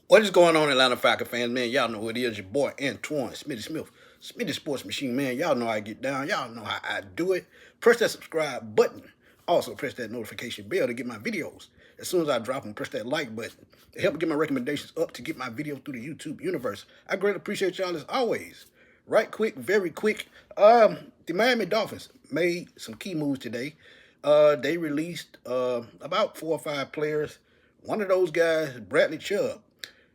What is going on, Atlanta Falcons fans, man? Y'all know who it is. Your boy Antoine Smitty Smith, Smitty Sports Machine, man. Y'all know how I get down. Y'all know how I do it. Press that subscribe button. Also, press that notification bell to get my videos. As soon as I drop them, press that like button to help get my recommendations up to get my videos through the YouTube universe. I greatly appreciate y'all as always. Right quick, very quick. The Miami Dolphins made some key moves today. They released about 4 or 5 players. One of those guys, Bradley Chubb.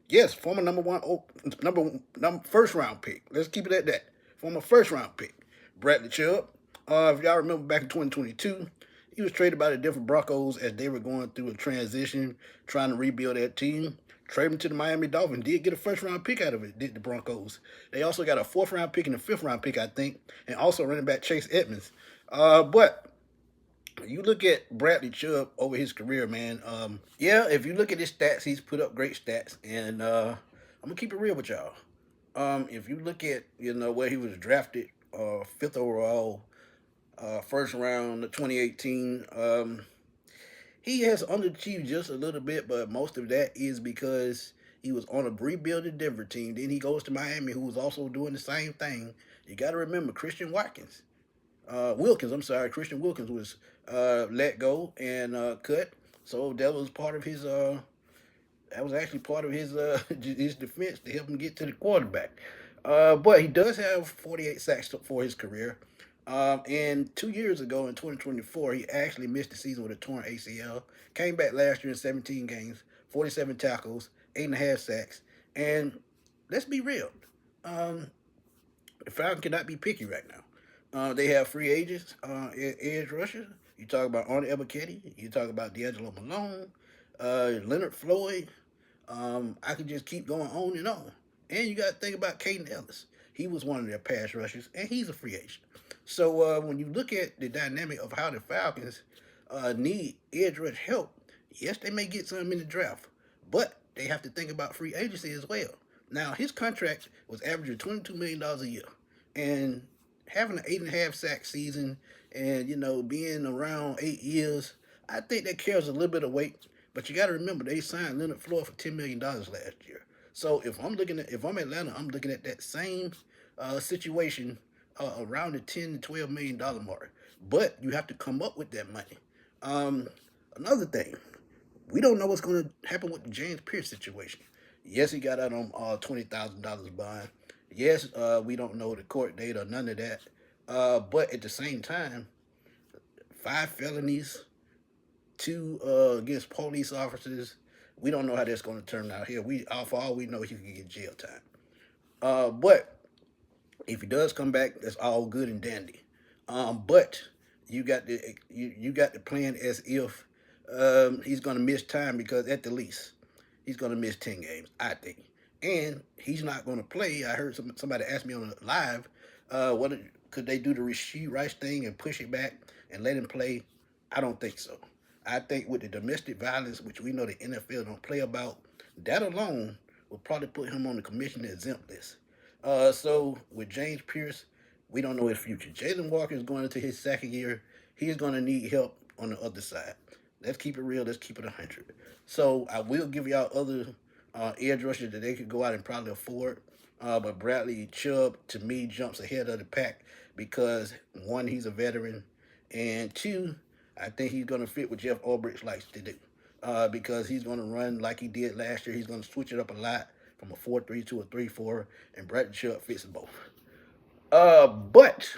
Yes, former number first round pick. Let's keep it at that. Former first round pick, Bradley Chubb. If y'all remember back in 2022, he was traded by the Denver Broncos as they were going through a transition, trying to rebuild that team. Traded him to the Miami Dolphins. Did get a first round pick out of it, did the Broncos. They also got a fourth round pick and a fifth round pick, I think, and also running back Chase Edmonds. But you look at Bradley Chubb over his career, man. Yeah, if you look at his stats, he's put up great stats, and I'm gonna keep it real with y'all. If you look at where he was drafted, fifth overall, first round, 2018. He has underachieved just a little bit, but most of that is because he was on a rebuilding Denver team. Then he goes to Miami, who was also doing the same thing. You got to remember Christian Wilkins was let go and cut. So that was part of his. That was actually part of his his defense to help him get to the quarterback. But he does have 48 sacks for his career. And 2 years ago in 2024, he actually missed the season with a torn ACL. Came back last year in 17 games, 47 tackles, 8.5 sacks. And let's be real. Um, the Falcons cannot be picky right now. They have free agents, edge rushers. You talk about Arnie Ebiketie. You talk about D'Angelo Malone, Leonard Floyd. I could just keep going on and on. And you got to think about Caden Ellis. He was one of their pass rushers, and he's a free agent. So when you look at the dynamic of how the Falcons need edge rush help, yes, they may get some in the draft, but they have to think about free agency as well. Now, his contract was averaging $22 million a year, and having an 8.5 sack season, and being around 8 years, I think that carries a little bit of weight. But you got to remember they signed Leonard Floyd for $10 million last year. So if I'm Atlanta, I'm looking at that same situation around the 10 to $12 million mark. But you have to come up with that money. Um, Another thing, we don't know what's going to happen with the James Pierce situation. Yes, he got out on $20,000 bond. Yes, we don't know the court date or none of that. But at the same time, 5 felonies, two against police officers. We don't know how that's going to turn out here. For all we know, he could get jail time. But if he does come back, that's all good and dandy. But you got the plan as if he's going to miss time, because at the least he's going to miss 10 games, I think, and he's not going to play. I heard somebody ask me on a live, what could they do the Rasheed Rice thing and push it back and let him play? I don't think so. I think with the domestic violence, which we know the NFL don't play about, that alone will probably put him on the commissioner exempt list. So with James Pierce, we don't know his future. Jalen Walker is going into his second year. He's going to need help on the other side. Let's keep it real. Let's keep it 100. So I will give y'all other edge rushers that they could go out and probably afford. But Bradley Chubb, to me, jumps ahead of the pack because, one, he's a veteran, and two, I think he's going to fit what Jeff Ulbrich likes to do, because he's going to run like he did last year. He's going to switch it up a lot from a 4-3 to a 3-4, and Bradley Chubb fits both. But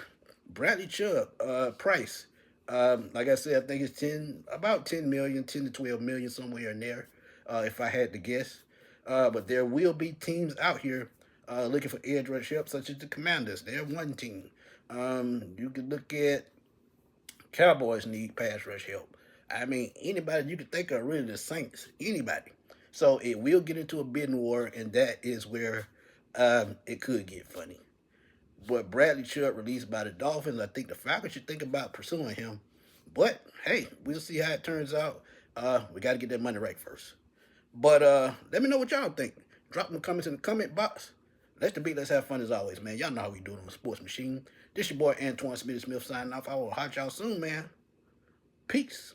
Bradley Chubb price, like I said, I think it's about 10 million, 10 to 12 million, somewhere in there, if I had to guess. But there will be teams out here looking for edge rush help, such as the Commanders. They're one team. You could look at Cowboys need pass rush help. I mean, anybody you could think of, really, the Saints, anybody. So it will get into a bidding war, and that is where it could get funny. But Bradley Chubb released by the Dolphins, I think the Falcons should think about pursuing him. But hey, we'll see how it turns out. We got to get that money right first. But let me know what y'all think. Drop them comments in the comment box. Let's debate. Let's have fun as always, man. Y'all know how we do it on the Sports Machine. This your boy Antoine Smith signing off. I will hot y'all soon, man. Peace.